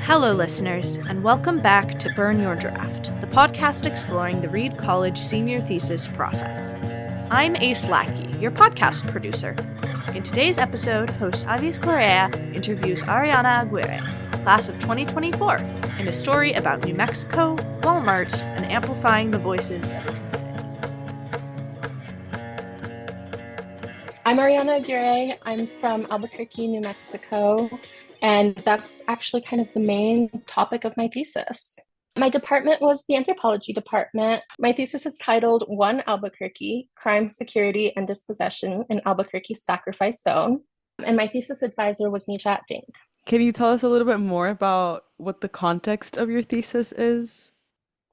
Hello, listeners, and welcome back to Burn Your Draft, the podcast exploring the Reed College senior thesis process. I'm Ace Lackey, your podcast producer. In today's episode, host Avis Correa interviews Arianna Aguirre, class of 2024, in a story about New Mexico, Walmart, and amplifying the voices of the community. I'm Arianna Aguirre. I'm from Albuquerque, New Mexico, and that's actually kind of the main topic of my thesis. My department was the Anthropology department. My thesis is titled One Albuquerque, Crime, Security, and Dispossession in Albuquerque's Sacrifice Zone, and my thesis advisor was Nijat Dink. Can you tell us a little bit more about what the context of your thesis is?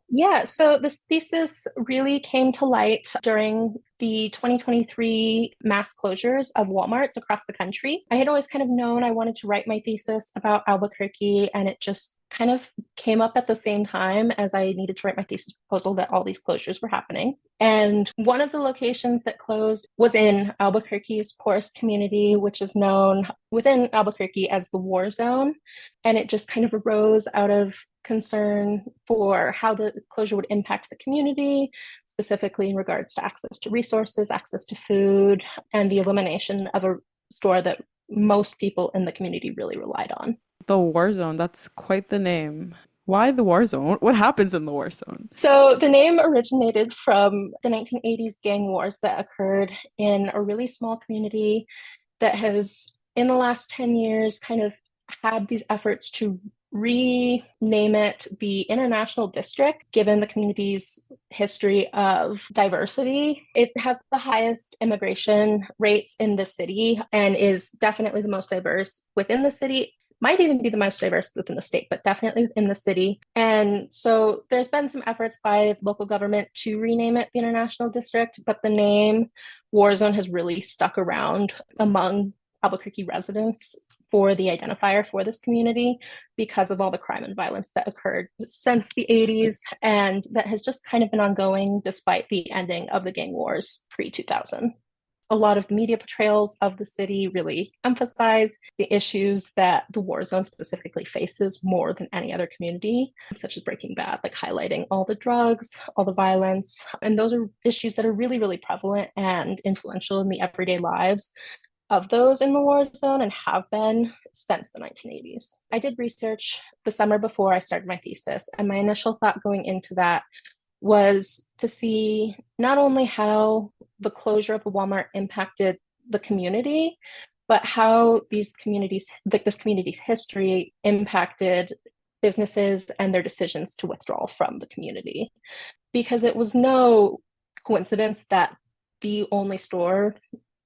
Yeah, so this thesis really came to light during the 2023 mass closures of Walmarts across the country. I had always kind of known I wanted to write my thesis about Albuquerque, and it just kind of came up at the same time as I needed to write my thesis proposal that all these closures were happening. And one of the locations that closed was in Albuquerque's poorest community, which is known within Albuquerque as the war zone. And it just kind of arose out of concern for how the closure would impact the community, specifically in regards to access to resources, access to food, and the elimination of a store that most people in the community really relied on. The war zone, that's quite the name. Why the war zone? What happens in the war zone? So the name originated from the 1980s gang wars that occurred in a really small community that has, in the last 10 years, kind of had these efforts to rename it the International District, given the community's history of diversity. It has the highest immigration rates in the city and is definitely the most diverse within the city. Might even be the most diverse within the state, but definitely within the city. And so there's been some efforts by local government to rename it the International District, but the name War Zone has really stuck around among Albuquerque residents for the identifier for this community because of all the crime and violence that occurred since the 80s, and that has just kind of been ongoing despite the ending of the gang wars pre-2000. A lot of media portrayals of the city really emphasize the issues that the war zone specifically faces more than any other community, such as Breaking Bad, like highlighting all the drugs, all the violence. And those are issues that are really, really prevalent and influential in the everyday lives of those in the war zone and have been since the 1980s. I did research the summer before I started my thesis, and my initial thought going into that was to see not only how the closure of the Walmart impacted the community, but how these communities, like this community's history, impacted businesses and their decisions to withdraw from the community. Because it was no coincidence that the only store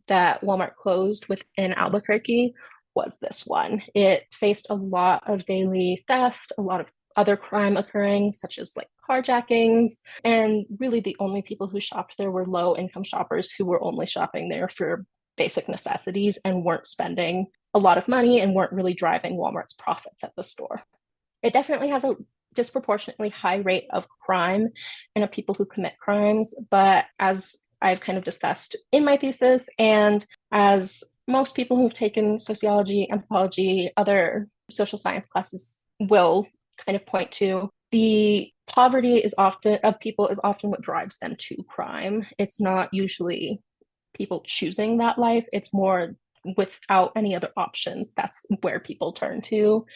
that Walmart closed within Albuquerque was this one. It faced a lot of daily theft, a lot of other crime occurring, such as like carjackings. And really the only people who shopped there were low-income shoppers who were only shopping there for basic necessities and weren't spending a lot of money and weren't really driving Walmart's profits at the store. It definitely has a disproportionately high rate of crime and of people who commit crimes, but as I've kind of discussed in my thesis, and as most people who've taken sociology, anthropology, other social science classes will kind of point to, the poverty of people is often what drives them to crime. It's not usually people choosing that life. It's more without any other options. That's where people turn to.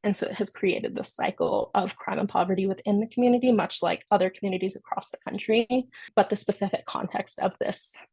And so it has created this cycle of crime and poverty within the community, much like other communities across the country. But the specific context of this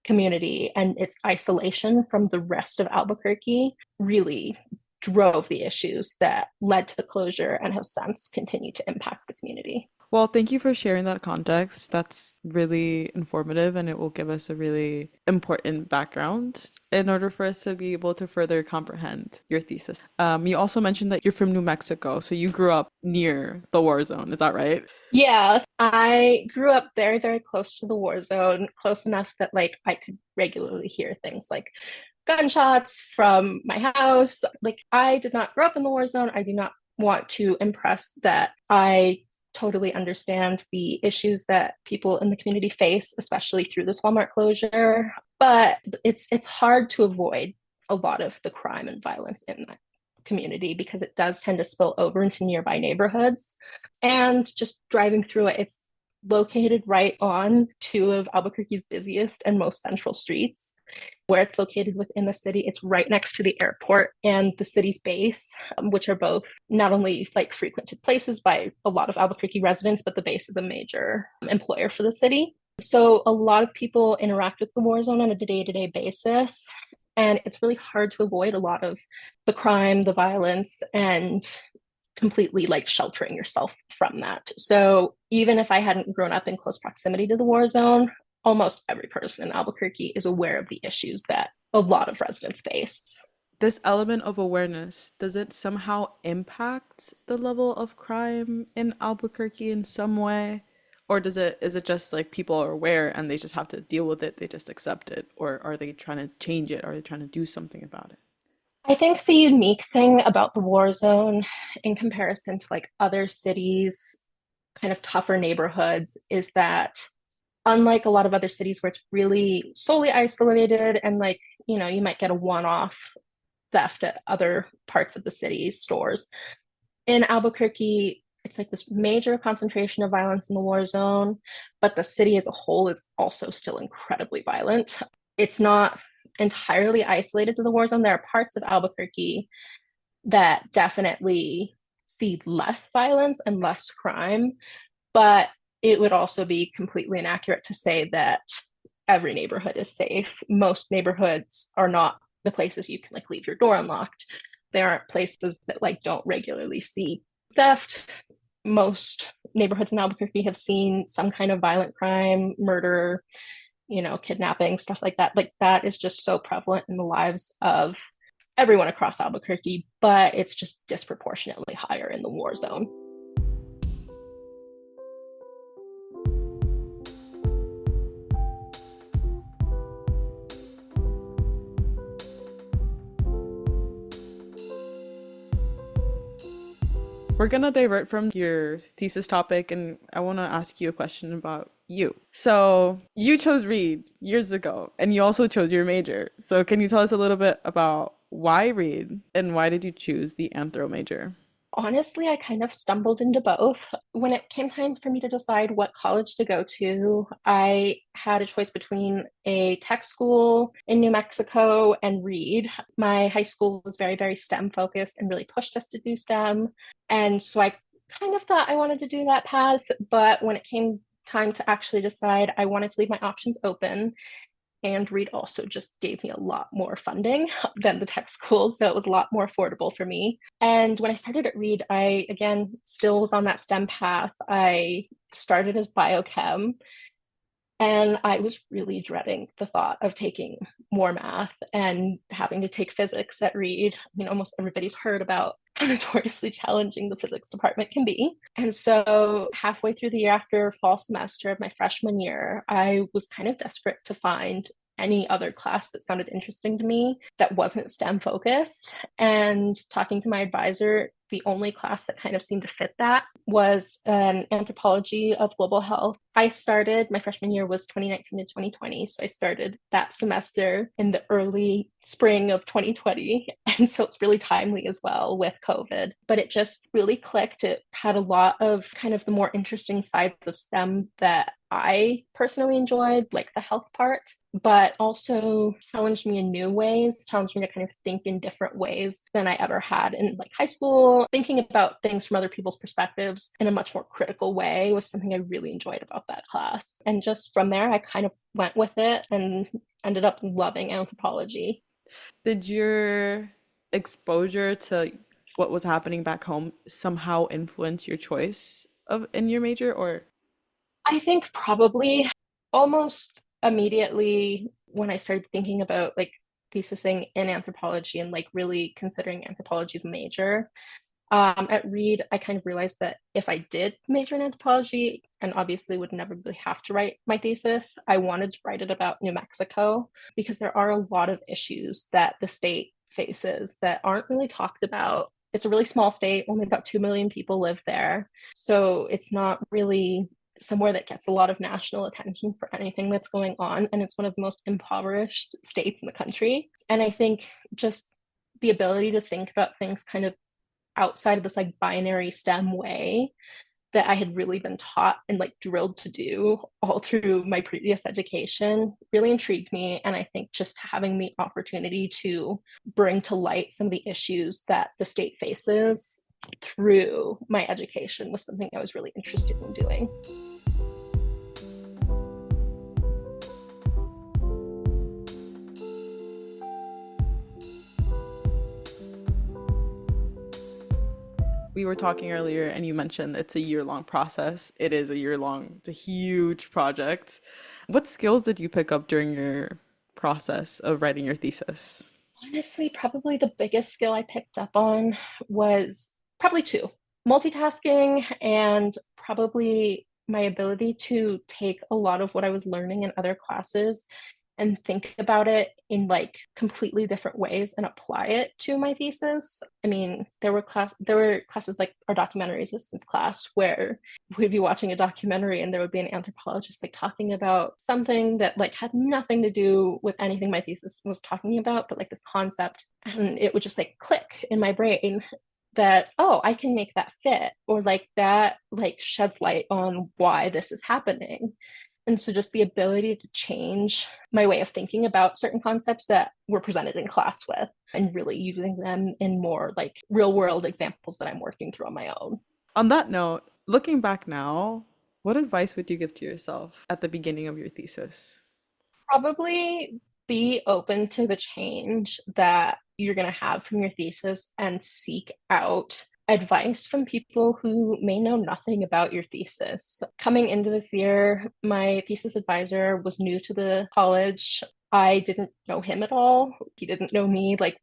community and its isolation from the rest of Albuquerque really drove the issues that led to the closure and have since continued to impact the community. Well, thank you for sharing that context. That's really informative, and it will give us a really important background in order for us to be able to further comprehend your thesis. You also mentioned that you're from New Mexico, so you grew up near the war zone. Is that right? Yeah, I grew up very, very close to the war zone, close enough that like I could regularly hear things like gunshots from my house. Like, I did not grow up in the war zone. I do not want to impress that I totally understand the issues that people in the community face, especially through this Walmart closure. But it's hard to avoid a lot of the crime and violence in that community because it does tend to spill over into nearby neighborhoods. And just driving through it, it's located right on two of Albuquerque's busiest and most central streets. Where it's located within the city, it's right next to the airport and the city's base, which are both not only like frequented places by a lot of Albuquerque residents, but the base is a major employer for the city. So a lot of people interact with the war zone on a day-to-day basis, and it's really hard to avoid a lot of the crime, the violence, and completely like sheltering yourself from that. So even if I hadn't grown up in close proximity to the war zone, almost every person in Albuquerque is aware of the issues that a lot of residents face. This element of awareness, does it somehow impact the level of crime in Albuquerque in some way? Or is it just like people are aware and they just have to deal with it, they just accept it? Or are they trying to change it? Are they trying to do something about it? I think the unique thing about the war zone in comparison to like other cities, kind of tougher neighborhoods, is that unlike a lot of other cities where it's really solely isolated and like, you might get a one-off theft at other parts of the city's stores. In Albuquerque, it's like this major concentration of violence in the war zone, but the city as a whole is also still incredibly violent. It's not entirely isolated to the war zone. There are parts of Albuquerque that definitely see less violence and less crime, but it would also be completely inaccurate to say that every neighborhood is safe. Most neighborhoods are not the places you can like leave your door unlocked. There aren't places that like don't regularly see theft. Most neighborhoods in Albuquerque have seen some kind of violent crime, murder, kidnapping, stuff like that. Like that is just so prevalent in the lives of everyone across Albuquerque, but it's just disproportionately higher in the war zone. We're gonna divert from your thesis topic, and I want to ask you a question about you. So you chose Reed years ago, and you also chose your major. So can you tell us a little bit about why Reed, and why did you choose the anthro major? Honestly, I kind of stumbled into both. When it came time for me to decide what college to go to, I had a choice between a tech school in New Mexico and Reed. My high school was very, very STEM focused and really pushed us to do STEM. And so I kind of thought I wanted to do that path. But when it came time to actually decide, I wanted to leave my options open. And Reed also just gave me a lot more funding than the tech school, so it was a lot more affordable for me. And when I started at Reed, I, again, still was on that STEM path. I started as biochem, and I was really dreading the thought of taking more math and having to take physics at Reed. Almost everybody's heard about how notoriously challenging the physics department can be. And so halfway through the year, after fall semester of my freshman year, I was kind of desperate to find any other class that sounded interesting to me that wasn't STEM focused. And talking to my advisor, the only class that kind of seemed to fit that was an anthropology of global health. I started, my freshman year was 2019 to 2020. So I started that semester in the early spring of 2020. And so it's really timely as well with COVID. But it just really clicked. It had a lot of kind of the more interesting sides of STEM that I personally enjoyed, like the health part, but also challenged me in new ways, challenged me to kind of think in different ways than I ever had in like high school. Thinking about things from other people's perspectives in a much more critical way was something I really enjoyed about that class. And just from there, I kind of went with it and ended up loving anthropology. Did your exposure to what was happening back home somehow influence your choice of in your major, or? I think probably almost immediately when I started thinking about like thesising in anthropology and like really considering anthropology as a major, at Reed, I kind of realized that if I did major in anthropology and obviously would never really have to write my thesis, I wanted to write it about New Mexico because there are a lot of issues that the state faces that aren't really talked about. It's a really small state, only about 2 million people live there. So it's not really somewhere that gets a lot of national attention for anything that's going on. And it's one of the most impoverished states in the country. And I think just the ability to think about things kind of outside of this like binary STEM way that I had really been taught and like drilled to do all through my previous education really intrigued me. And I think just having the opportunity to bring to light some of the issues that the state faces through my education was something I was really interested in doing. We were talking earlier and you mentioned it's a year-long process. It is a year-long, it's a huge project. What skills did you pick up during your process of writing your thesis? Honestly, probably the biggest skill I picked up on was probably two: multitasking and probably my ability to take a lot of what I was learning in other classes and think about it in like completely different ways and apply it to my thesis. I mean, there were classes like our documentary resistance class where we'd be watching a documentary and there would be an anthropologist like talking about something that like had nothing to do with anything my thesis was talking about, but like this concept, and it would just like click in my brain that, oh, I can make that fit, or like that like sheds light on why this is happening. And so just the ability to change my way of thinking about certain concepts that were presented in class with and really using them in more like real world examples that I'm working through on my own. On that note, looking back now, what advice would you give to yourself at the beginning of your thesis? Probably be open to the change that you're going to have from your thesis and seek out advice from people who may know nothing about your thesis. Coming into this year, my thesis advisor was new to the college. I didn't know him at all. He didn't know me. Like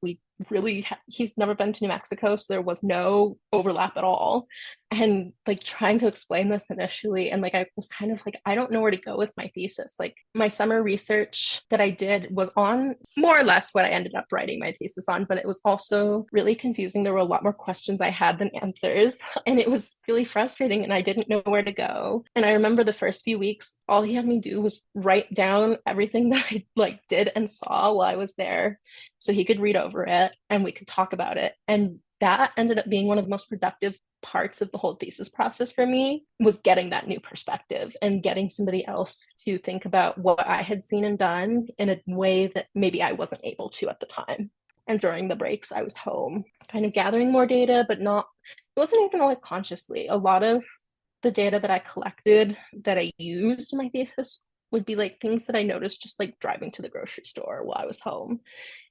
he's never been to New Mexico, so there was no overlap at all. And like trying to explain this initially, and like I was kind of like, I don't know where to go with my thesis. Like my summer research that I did was on more or less what I ended up writing my thesis on, but it was also really confusing. There were a lot more questions I had than answers, and it was really frustrating, and I didn't know where to go. And I remember the first few weeks, all he had me do was write down everything that I like did and saw while I was there, so he could read over it and we could talk about it. And that ended up being one of the most productive parts of the whole thesis process for me, was getting that new perspective and getting somebody else to think about what I had seen and done in a way that maybe I wasn't able to at the time. And during the breaks, I was home kind of gathering more data, but it wasn't even always consciously. A lot of the data that I collected that I used in my thesis would be like things that I noticed just like driving to the grocery store while I was home.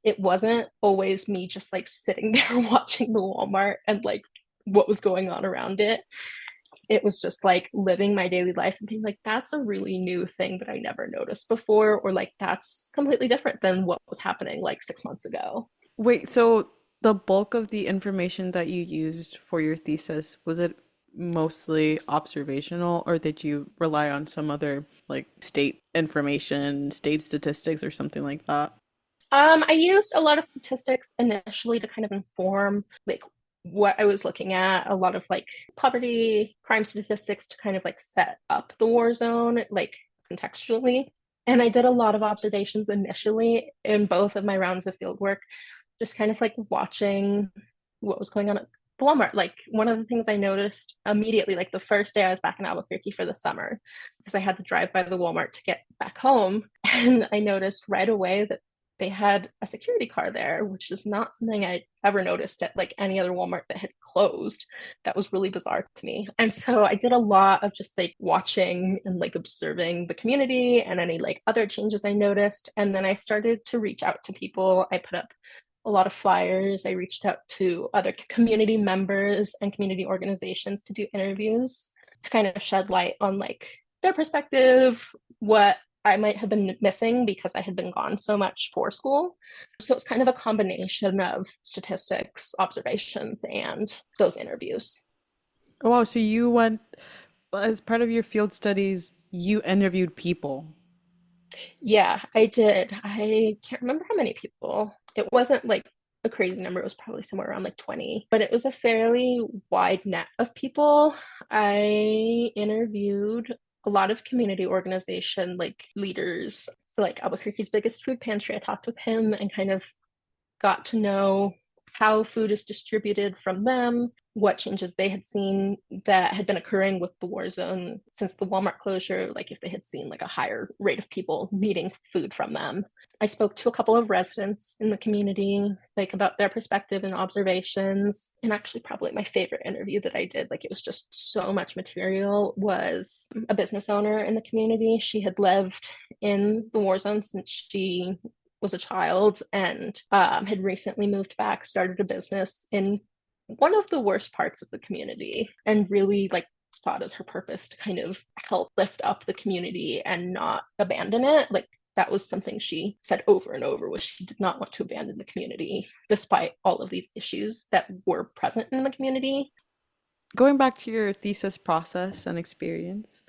It wasn't always me just like sitting there watching the Walmart and like what was going on around it. It was just like living my daily life and being like, that's a really new thing that I never noticed before, or like that's completely different than what was happening like 6 months ago. Wait, so the bulk of the information that you used for your thesis, was it mostly observational, or did you rely on some other like state information, state statistics, or something like that? I used a lot of statistics initially to kind of inform like what I was looking at, a lot of like poverty, crime statistics to kind of like set up the war zone, like contextually. And I did a lot of observations initially in both of my rounds of field work, just kind of like watching what was going on at the Walmart. Like one of the things I noticed immediately, like the first day I was back in Albuquerque for the summer, because I had to drive by the Walmart to get back home. And I noticed right away that they had a security car there, which is not something I'd ever noticed at like any other Walmart that had closed. That was really bizarre to me. And so I did a lot of just like watching and like observing the community and any like other changes I noticed. And then I started to reach out to people. I put up a lot of flyers. I reached out to other community members and community organizations to do interviews to kind of shed light on like their perspective, what I might have been missing because I had been gone so much for school. So it's kind of a combination of statistics, observations, and those interviews. Oh, wow, so you went, as part of your field studies, you interviewed people. Yeah, I did. I can't remember how many people. It wasn't like a crazy number. It was probably somewhere around like 20, but it was a fairly wide net of people. I interviewed a lot of community organization like leaders. So like Albuquerque's biggest food pantry, I talked with him and kind of got to know how food is distributed from them, what changes they had seen that had been occurring with the war zone since the Walmart closure, like if they had seen like a higher rate of people needing food from them. I spoke to a couple of residents in the community, like about their perspective and observations. And actually, probably my favorite interview that I did, like it was just so much material, was a business owner in the community. She had lived in the war zone since she was a child and had recently moved back, started a business in one of the worst parts of the community, and really like saw it as her purpose to kind of help lift up the community and not abandon it. Like that was something she said over and over, was she did not want to abandon the community despite all of these issues that were present in the community. Going back to your thesis process and experience,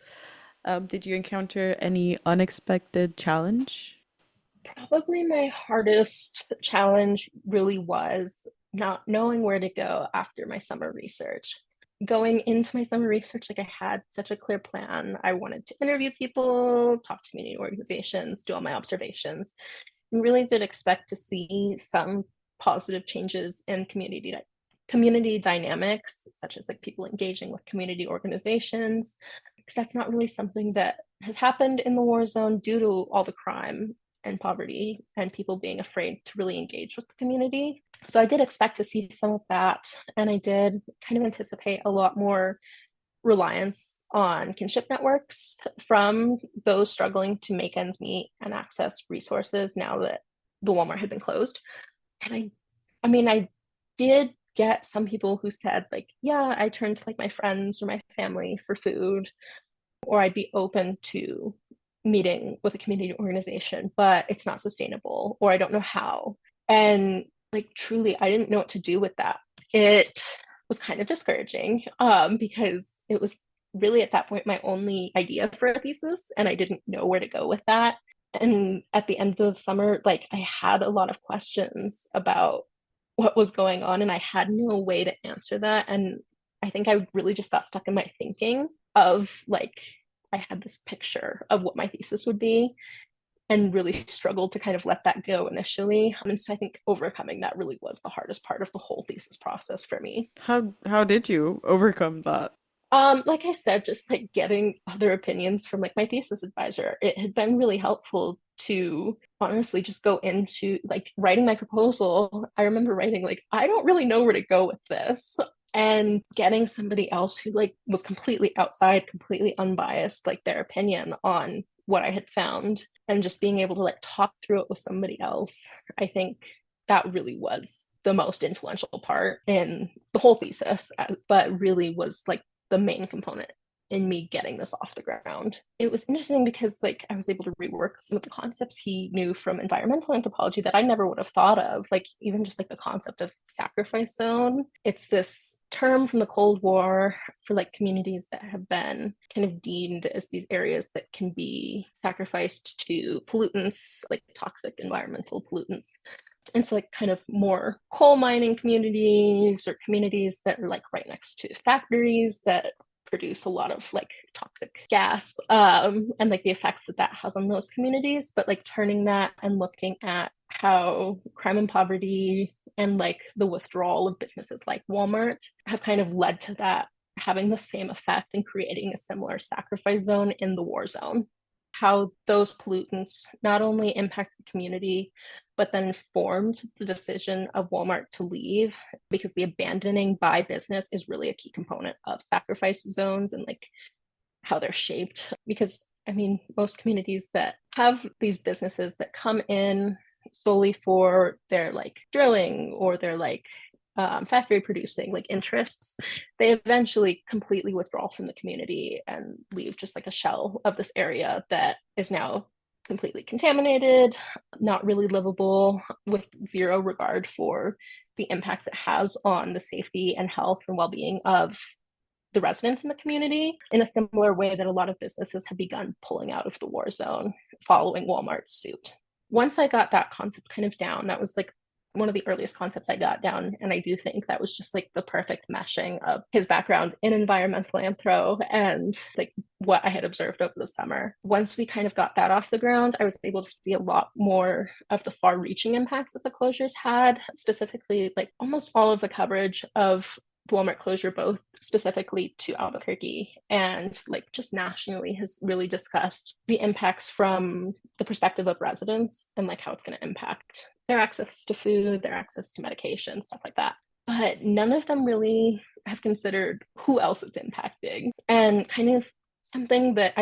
did you encounter any unexpected challenge? Probably my hardest challenge really was not knowing where to go after my summer research. Going into my summer research, like I had such a clear plan. I wanted to interview people, talk to community organizations, do all my observations, and really did expect to see some positive changes in community dynamics, such as like people engaging with community organizations, because that's not really something that has happened in the war zone due to all the crime and poverty and people being afraid to really engage with the community. So I did expect to see some of that, and I did kind of anticipate a lot more reliance on kinship networks from those struggling to make ends meet and access resources now that the Walmart had been closed. And I did get some people who said like, yeah, I turned to like my friends or my family for food, or I'd be open to meeting with a community organization, but it's not sustainable, or I don't know how. And like truly, I didn't know what to do with that. It was kind of discouraging because it was really at that point my only idea for a thesis, and I didn't know where to go with that. And at the end of the summer, like I had a lot of questions about what was going on, and I had no way to answer that. And I think I really just got stuck in my thinking of like, I had this picture of what my thesis would be and really struggled to kind of let that go initially. And so I think overcoming that really was the hardest part of the whole thesis process for me. How did you overcome that? Like I said, just like getting other opinions from like my thesis advisor, it had been really helpful to honestly just go into like writing my proposal. I remember writing like, I don't really know where to go with this. And getting somebody else who like was completely outside, completely unbiased, like their opinion on what I had found, and just being able to like talk through it with somebody else. I think that really was the most influential part in the whole thesis, but really was like the main component in me getting this off the ground. It was interesting because like I was able to rework some of the concepts he knew from environmental anthropology that I never would have thought of, like even just like the concept of sacrifice zone. It's this term from the Cold War for like communities that have been kind of deemed as these areas that can be sacrificed to pollutants, like toxic environmental pollutants. And so like kind of more coal mining communities, or communities that are like right next to factories that produce a lot of like toxic gas, and like the effects that that has on those communities. But like turning that and looking at how crime and poverty and like the withdrawal of businesses like Walmart have kind of led to that having the same effect and creating a similar sacrifice zone in the war zone. How those pollutants not only impact the community, but then informed the decision of Walmart to leave, because the abandoning by business is really a key component of sacrifice zones and like how they're shaped. Because I mean, most communities that have these businesses that come in solely for their like drilling or their like factory producing like interests, they eventually completely withdraw from the community and leave just like a shell of this area that is now completely contaminated, not really livable, with zero regard for the impacts it has on the safety and health and well-being of the residents in the community, in a similar way that a lot of businesses have begun pulling out of the war zone following Walmart's suit. Once I got that concept kind of down, that was like one of the earliest concepts I got down. And I do think that was just like the perfect meshing of his background in environmental anthro and like what I had observed over the summer. Once we kind of got that off the ground, I was able to see a lot more of the far-reaching impacts that the closures had, specifically like almost all of the coverage of the Walmart closure, both specifically to Albuquerque and like just nationally, has really discussed the impacts from the perspective of residents and like how it's going to impact their access to food, their access to medication, stuff like that. But none of them really have considered who else it's impacting. And kind of something that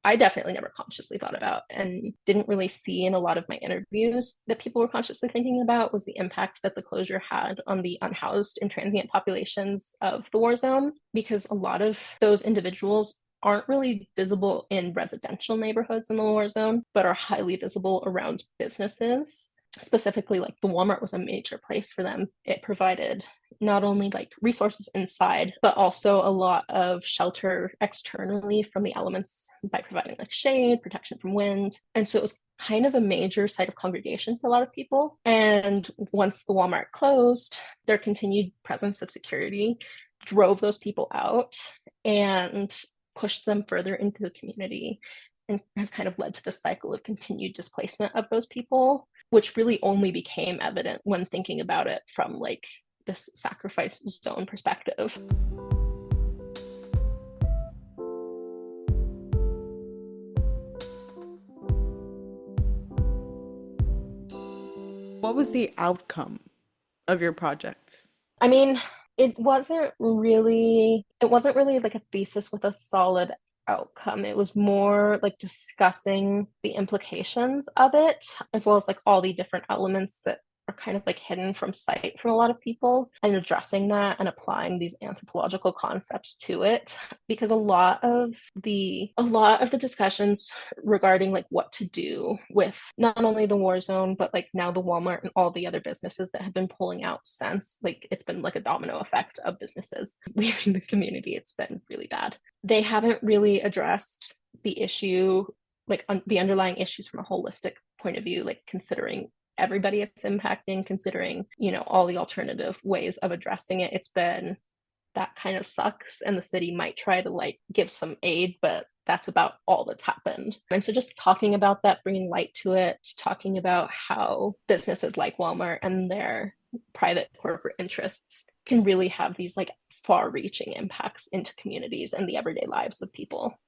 I definitely never consciously thought about and didn't really see in a lot of my interviews that people were consciously thinking about was the impact that the closure had on the unhoused and transient populations of the war zone, because a lot of those individuals aren't really visible in residential neighborhoods in the war zone, but are highly visible around businesses. Specifically, like the Walmart was a major place for them. It provided not only like resources inside, but also a lot of shelter externally from the elements by providing like shade, protection from wind. And so it was kind of a major site of congregation for a lot of people. And once the Walmart closed, their continued presence of security drove those people out and pushed them further into the community, and has kind of led to the cycle of continued displacement of those people, which really only became evident when thinking about it from like this sacrifice zone perspective. What was the outcome of your project? I mean, it wasn't really like a thesis with a solid outcome. It was more like discussing the implications of it, as well as like all the different elements that are kind of like hidden from sight from a lot of people, and addressing that and applying these anthropological concepts to it. Because a lot of the discussions regarding like what to do with not only the war zone, but like now the Walmart and all the other businesses that have been pulling out since, like it's been like a domino effect of businesses leaving the community. It's been really bad. They haven't really addressed the issue, like the underlying issues from a holistic point of view, like considering everybody it's impacting, considering, you know, all the alternative ways of addressing it. It's been, that kind of sucks, and the city might try to like give some aid, but that's about all that's happened. And so just talking about that, bringing light to it, talking about how businesses like Walmart and their private corporate interests can really have these like far-reaching impacts into communities and the everyday lives of people.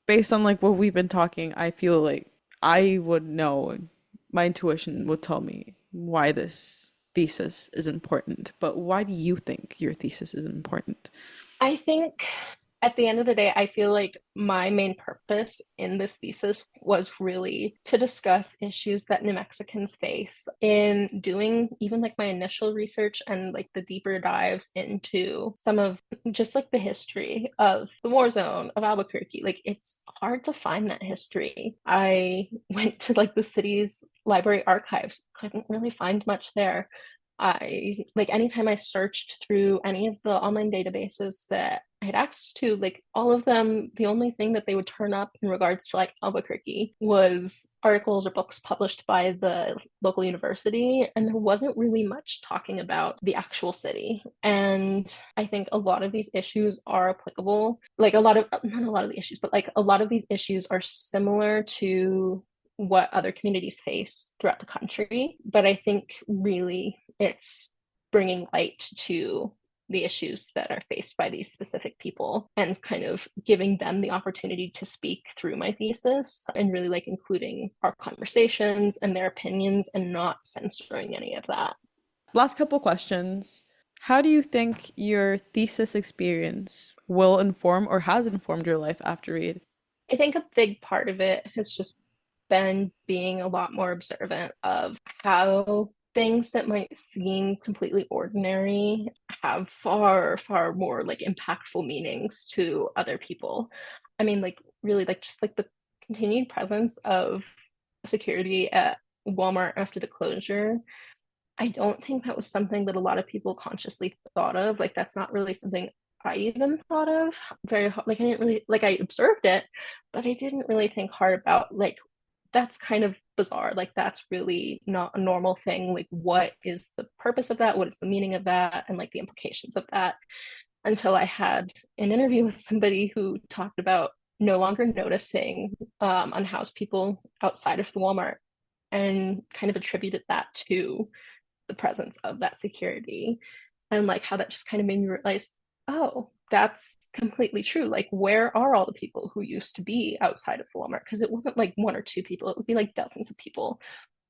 Based on like what we've been talking, I feel like I would know, my intuition would tell me why this thesis is important. But why do you think your thesis is important? I think at the end of the day, I feel like my main purpose in this thesis was really to discuss issues that New Mexicans face in doing even like my initial research and like the deeper dives into some of just like the history of the war zone of Albuquerque. Like it's hard to find that history. I went to like the city's library archives, couldn't really find much there. I like anytime I searched through any of the online databases that I had access to, like all of them, the only thing that they would turn up in regards to like Albuquerque was articles or books published by the local university, and there wasn't really much talking about the actual city. And I think a lot of these issues are applicable, like not a lot of the issues, but like a lot of these issues are similar to what other communities face throughout the country. But I think really it's bringing light to the issues that are faced by these specific people and kind of giving them the opportunity to speak through my thesis, and really like including our conversations and their opinions and not censoring any of that. Last couple questions. How do you think your thesis experience will inform or has informed your life after Reed? I think a big part of it has just been being a lot more observant of how things that might seem completely ordinary have far, far more like impactful meanings to other people. I mean, like really like just like the continued presence of security at Walmart after the closure. I don't think that was something that a lot of people consciously thought of. Like that's not really something I even thought of very hard. Like I didn't really, like I observed it, but I didn't really think hard about like that's kind of bizarre. Like, that's really not a normal thing. Like, what is the purpose of that? What is the meaning of that? And like the implications of that, until I had an interview with somebody who talked about no longer noticing unhoused people outside of the Walmart, and kind of attributed that to the presence of that security, and like how that just kind of made me realize, oh, that's completely true. Like, where are all the people who used to be outside of the Walmart? Because it wasn't like one or two people, it would be like dozens of people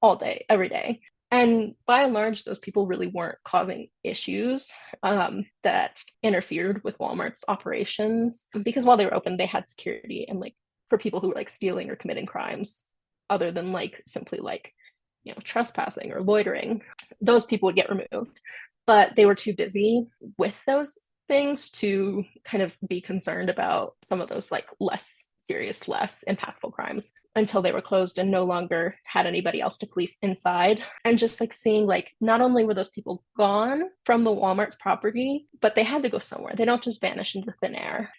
all day, every day. And by and large, those people really weren't causing issues that interfered with Walmart's operations, because while they were open, they had security. And like, for people who were like stealing or committing crimes, other than like simply like, you know, trespassing or loitering, those people would get removed. But they were too busy with those things to kind of be concerned about some of those like less serious, less impactful crimes, until they were closed and no longer had anybody else to police inside. And just like seeing, like, not only were those people gone from the Walmart's property, but they had to go somewhere. They don't just vanish into thin air.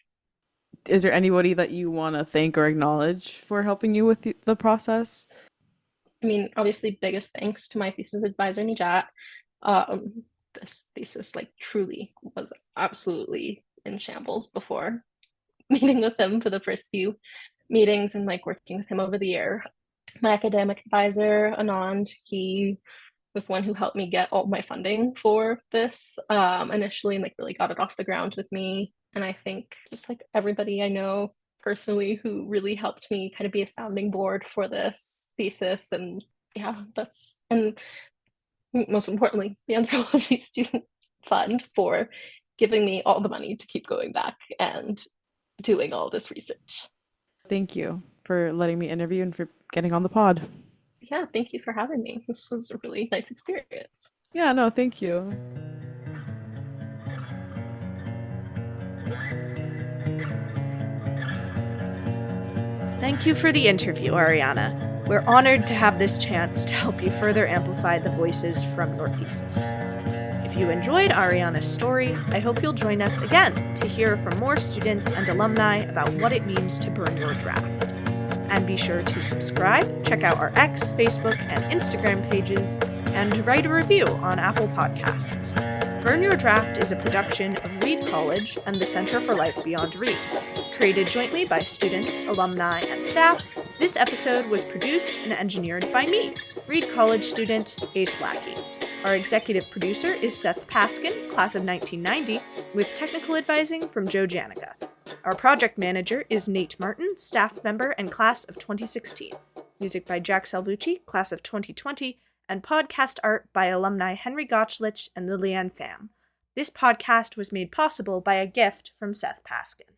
Is there anybody that you want to thank or acknowledge for helping you with the process? I mean, obviously, biggest thanks to my thesis advisor, Nijat. This thesis, like, truly was absolutely in shambles before meeting with him for the first few meetings and like working with him over the year. My academic advisor, Anand, he was the one who helped me get all my funding for this initially, and like really got it off the ground with me. And I think just like everybody I know personally who really helped me kind of be a sounding board for this thesis. And yeah, that's, and most importantly, the Anthropology Student Fund for giving me all the money to keep going back and doing all this research. Thank you for letting me interview and for getting on the pod. Yeah, thank you for having me. This was a really nice experience. Yeah, no, thank you. Thank you for the interview, Arianna. We're honored to have this chance to help you further amplify the voices from your thesis. If you enjoyed Arianna's story, I hope you'll join us again to hear from more students and alumni about what it means to burn your draft. And be sure to subscribe, check out our X, Facebook, and Instagram pages, and write a review on Apple Podcasts. Burn Your Draft is a production of Reed College and the Center for Life Beyond Reed. Created jointly by students, alumni, and staff, this episode was produced and engineered by me, Reed College student Ace Lackey. Our executive producer is Seth Paskin, class of 1990, with technical advising from Joe Janica. Our project manager is Nate Martin, staff member and class of 2016. Music by Jack Salvucci, class of 2020, and podcast art by alumni Henry Gotchlich and Liliane Pham. This podcast was made possible by a gift from Seth Paskin.